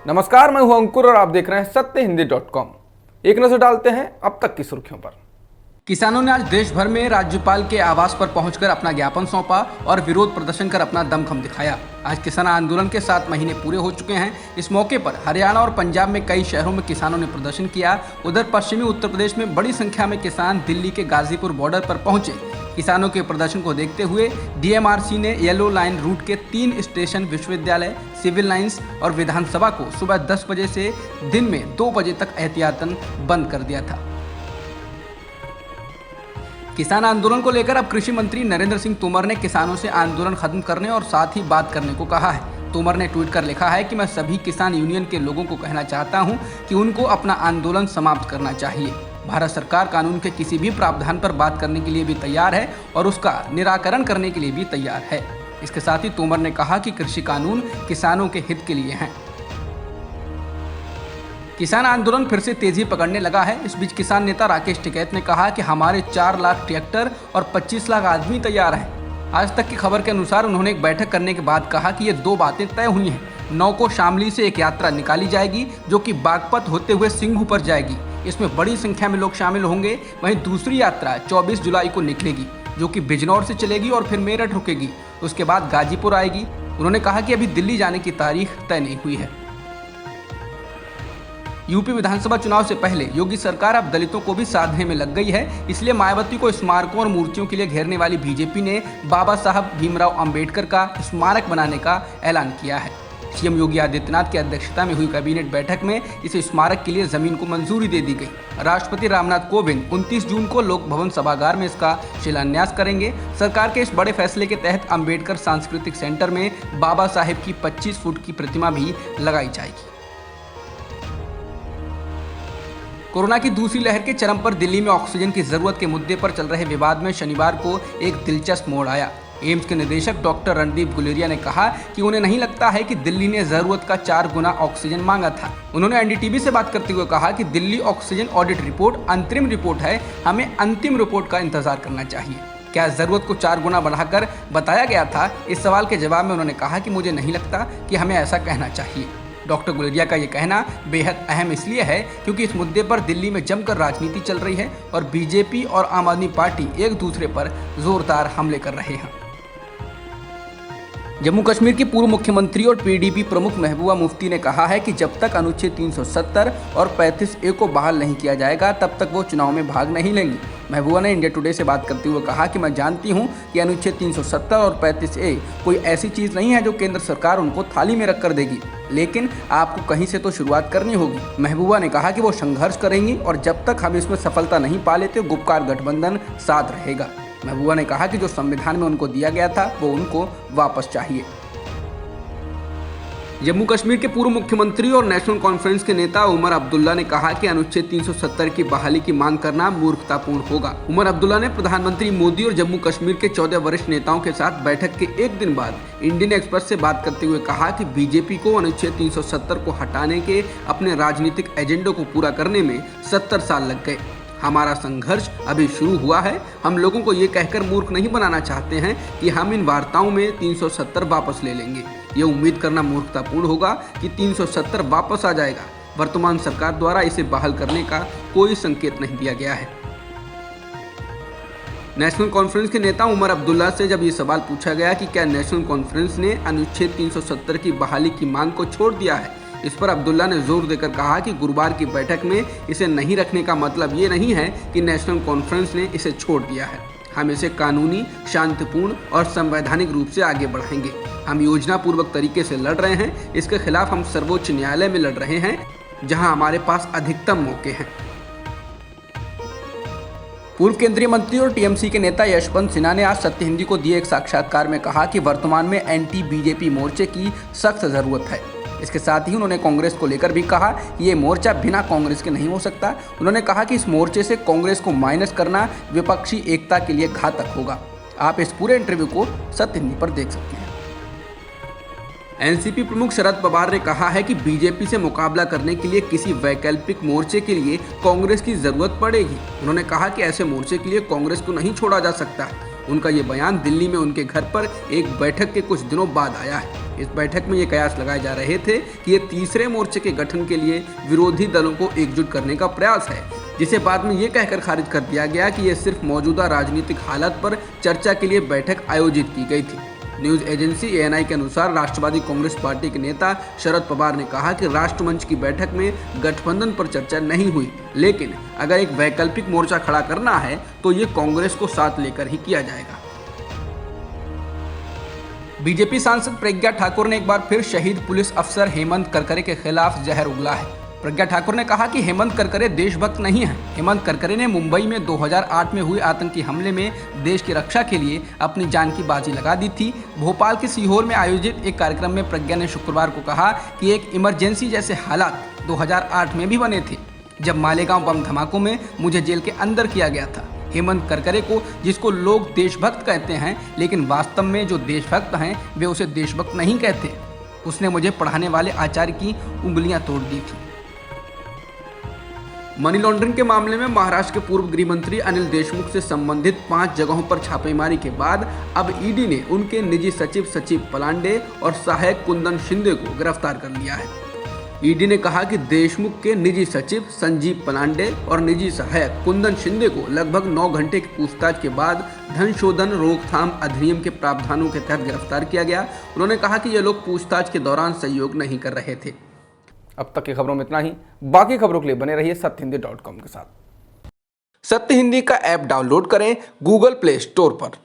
नमस्कार, मैं हूं अंकुर और आप देख रहे हैं सत्यहिंदी.com। एक नजर डालते हैं अब तक की सुर्खियों पर। किसानों ने आज देश भर में राज्यपाल के आवास पर पहुंचकर अपना ज्ञापन सौंपा और विरोध प्रदर्शन कर अपना दमखम दिखाया। आज किसान आंदोलन के 7 महीने पूरे हो चुके हैं। इस मौके पर हरियाणा और पंजाब में कई शहरों में किसानों ने प्रदर्शन किया। उधर पश्चिमी उत्तर प्रदेश में बड़ी संख्या में किसान दिल्ली के गाजीपुर बॉर्डर पर पहुंचे। किसानों के प्रदर्शन को देखते हुए डीएमआरसी ने येलो लाइन रूट के 3 स्टेशन विश्वविद्यालय, सिविल लाइंस और विधानसभा को सुबह 10 बजे से दिन में 2 बजे तक एहतियातन बंद कर दिया था। किसान आंदोलन को लेकर अब कृषि मंत्री नरेंद्र सिंह तोमर ने किसानों से आंदोलन खत्म करने और साथ ही बात करने को कहा है। तोमर ने ट्वीट कर लिखा है कि मैं सभी किसान यूनियन के लोगों को कहना चाहता हूं कि उनको अपना आंदोलन समाप्त करना चाहिए। भारत सरकार कानून के किसी भी प्रावधान पर बात करने के लिए भी तैयार है और उसका निराकरण करने के लिए भी तैयार है। इसके साथ ही तोमर ने कहा कि कृषि कानून किसानों के हित के लिए हैं। किसान आंदोलन फिर से तेजी पकड़ने लगा है। इस बीच किसान नेता राकेश टिकैत ने कहा कि हमारे 4 लाख ट्रैक्टर और 25 लाख आदमी तैयार हैं। आज तक की खबर के अनुसार उन्होंने एक बैठक करने के बाद कहा कि ये 2 बातें तय हुई हैं। 9 को शामली से एक यात्रा निकाली जाएगी जो कि बागपत होते हुए सिंघू पर जाएगी। इसमें बड़ी संख्या में लोग शामिल होंगे। वहीं दूसरी यात्रा 24 जुलाई को निकलेगी जो कि बिजनौर से चलेगी और फिर मेरठ रुकेगी। उसके बाद गाजीपुर आएगी। उन्होंने कहा कि अभी दिल्ली जाने की तारीख तय नहीं हुई है। यूपी विधानसभा चुनाव से पहले योगी सरकार अब दलितों को भी साधने में लग गई है। इसलिए मायावती को स्मारकों और मूर्तियों के लिए घेरने वाली बीजेपी ने बाबा साहब भीमराव अंबेडकर का स्मारक बनाने का ऐलान किया है। सीएम योगी आदित्यनाथ की अध्यक्षता में हुई कैबिनेट बैठक में इस स्मारक के लिए जमीन को मंजूरी दे दी गई। राष्ट्रपति रामनाथ कोविंद 29 जून को लोक भवन सभागार में इसका शिलान्यास करेंगे। सरकार के इस बड़े फैसले के तहत अंबेडकर सांस्कृतिक सेंटर में बाबा साहेब की 25 फुट की प्रतिमा भी लगाई जाएगी। कोरोना की दूसरी लहर के चरम पर दिल्ली में ऑक्सीजन की जरूरत के मुद्दे पर चल रहे विवाद में शनिवार को एक दिलचस्प मोड़ आया। एम्स के निदेशक डॉक्टर रणदीप गुलेरिया ने कहा कि उन्हें नहीं लगता है कि दिल्ली ने जरूरत का 4 गुना ऑक्सीजन मांगा था। उन्होंने एनडीटीवी से बात करते हुए कहा कि दिल्ली ऑक्सीजन ऑडिट रिपोर्ट अंतरिम रिपोर्ट है, हमें अंतिम रिपोर्ट का इंतजार करना चाहिए। क्या जरूरत को 4 गुना बढ़ाकर बताया गया था? इस सवाल के जवाब में उन्होंने कहा कि मुझे नहीं लगता कि हमें ऐसा कहना चाहिए। डॉक्टर गुलेरिया का ये कहना बेहद अहम इसलिए है क्योंकि इस मुद्दे पर दिल्ली में जमकर राजनीति चल रही है और बीजेपी और आम आदमी पार्टी एक दूसरे पर जोरदार हमले कर रहे हैं। जम्मू कश्मीर की पूर्व मुख्यमंत्री और पीडीपी प्रमुख महबूबा मुफ्ती ने कहा है कि जब तक अनुच्छेद 370 और 35A को बहाल नहीं किया जाएगा तब तक वो चुनाव में भाग नहीं लेंगी। महबूबा ने इंडिया टुडे से बात करते हुए कहा कि मैं जानती हूं कि अनुच्छेद 370 और 35A कोई ऐसी चीज़ नहीं है जो केंद्र सरकार उनको थाली में रख कर देगी, लेकिन आपको कहीं से तो शुरुआत करनी होगी। महबूबा ने कहा कि वो संघर्ष करेंगी और जब तक हम इसमें सफलता नहीं पा लेते गुपकार गठबंधन साथ रहेगा। महबूबा ने कहा कि जो संविधान में उनको दिया गया था वो उनको वापस चाहिए। जम्मू कश्मीर के पूर्व मुख्यमंत्री और नेशनल कॉन्फ्रेंस के नेता उमर अब्दुल्ला ने कहा कि अनुच्छेद 370 की बहाली की मांग करना मूर्खतापूर्ण होगा। उमर अब्दुल्ला ने प्रधानमंत्री मोदी और जम्मू कश्मीर के 14 वरिष्ठ नेताओं के साथ बैठक के एक दिन बाद इंडियन एक्सप्रेस से बात करते हुए कहा कि बीजेपी को अनुच्छेद 370 को हटाने के अपने राजनीतिक एजेंडे को पूरा करने में 70 साल लग गए। हमारा संघर्ष अभी शुरू हुआ है। हम लोगों को ये कहकर मूर्ख नहीं बनाना चाहते हैं कि हम इन वार्ताओं में 370 वापस ले लेंगे। ये उम्मीद करना मूर्खतापूर्ण होगा कि 370 वापस आ जाएगा। वर्तमान सरकार द्वारा इसे बहाल करने का कोई संकेत नहीं दिया गया है। नेशनल कॉन्फ्रेंस के नेता उमर अब्दुल्ला से जब ये सवाल पूछा गया कि क्या नेशनल कॉन्फ्रेंस ने अनुच्छेद 370 की बहाली की मांग को छोड़ दिया है, इस पर अब्दुल्ला ने जोर देकर कहा कि गुरुवार की बैठक में इसे नहीं रखने का मतलब ये नहीं है कि नेशनल कॉन्फ्रेंस ने इसे छोड़ दिया है। हम इसे कानूनी, शांतिपूर्ण और संवैधानिक रूप से आगे बढ़ाएंगे। हम योजनापूर्वक तरीके से लड़ रहे हैं। इसके खिलाफ हम सर्वोच्च न्यायालय में लड़ रहे हैं जहां हमारे पास अधिकतम मौके हैं। पूर्व केंद्रीय मंत्री और टीएमसी के नेता यशवंत सिन्हा ने आज सत्य हिंदी को दिए एक साक्षात्कार में कहा कि वर्तमान में एंटी बीजेपी मोर्चे की सख्त जरूरत है। इसके साथ ही उन्होंने कांग्रेस को लेकर भी कहा कि ये मोर्चा बिना कांग्रेस के नहीं हो सकता। उन्होंने कहा कि इस मोर्चे से कांग्रेस को माइनस करना विपक्षी एकता के लिए घातक होगा। आप इस पूरे इंटरव्यू को सत्य हिंदी पर देख सकते हैं। एनसीपी प्रमुख शरद पवार ने कहा है कि बीजेपी से मुकाबला करने के लिए किसी वैकल्पिक मोर्चे के लिए कांग्रेस की जरूरत पड़ेगी। उन्होंने कहा कि ऐसे मोर्चे के लिए कांग्रेस को नहीं छोड़ा जा सकता। उनका ये बयान दिल्ली में उनके घर पर एक बैठक के कुछ दिनों बाद आया है। इस बैठक में ये कयास लगाए जा रहे थे कि ये तीसरे मोर्चे के गठन के लिए विरोधी दलों को एकजुट करने का प्रयास है, जिसे बाद में ये कहकर खारिज कर दिया गया कि ये सिर्फ मौजूदा राजनीतिक हालत पर चर्चा के लिए बैठक आयोजित की गई थी। न्यूज एजेंसी एएनआई के अनुसार राष्ट्रवादी कांग्रेस पार्टी के नेता शरद पवार ने कहा कि राष्ट्रमंच की बैठक में गठबंधन पर चर्चा नहीं हुई, लेकिन अगर एक वैकल्पिक मोर्चा खड़ा करना है तो ये कांग्रेस को साथ लेकर ही किया जाएगा। बीजेपी सांसद प्रज्ञा ठाकुर ने एक बार फिर शहीद पुलिस अफसर हेमंत करकरे के खिलाफ जहर उगला है। प्रज्ञा ठाकुर ने कहा कि हेमंत करकरे देशभक्त नहीं है। हेमंत करकरे ने मुंबई में 2008 में हुए आतंकी हमले में देश की रक्षा के लिए अपनी जान की बाजी लगा दी थी। भोपाल के सीहोर में आयोजित एक कार्यक्रम में प्रज्ञा ने शुक्रवार को कहा कि एक इमरजेंसी जैसे हालात 2008 में भी बने थे, जब मालेगांव बम धमाकों में मुझे जेल के अंदर किया गया था। हेमंत करकरे को, जिसको लोग देशभक्त कहते हैं, लेकिन वास्तव में जो देशभक्त हैं वे उसे देशभक्त नहीं कहते। उसने मुझे पढ़ाने वाले आचार्य की उंगलियां तोड़ दी थी। मनी लॉन्ड्रिंग के मामले में महाराष्ट्र के पूर्व गृह मंत्री अनिल देशमुख से संबंधित 5 जगहों पर छापेमारी के बाद अब ईडी ने उनके निजी सचिव सचिव पलांडे और सहायक कुंदन शिंदे को गिरफ्तार कर लिया है। ईडी ने कहा कि देशमुख के निजी सचिव संजीव पलांडे और निजी सहायक कुंदन शिंदे को लगभग 9 घंटे की पूछताछ के बाद धन शोधन रोकथाम अधिनियम के प्रावधानों के तहत गिरफ्तार किया गया। उन्होंने कहा कि ये लोग पूछताछ के दौरान सहयोग नहीं कर रहे थे। अब तक की खबरों में इतना ही। बाकी खबरों के लिए बने रहिए सत्यहिंदी.com के साथ। सत्य हिंदी का ऐप डाउनलोड करें गूगल प्ले स्टोर पर।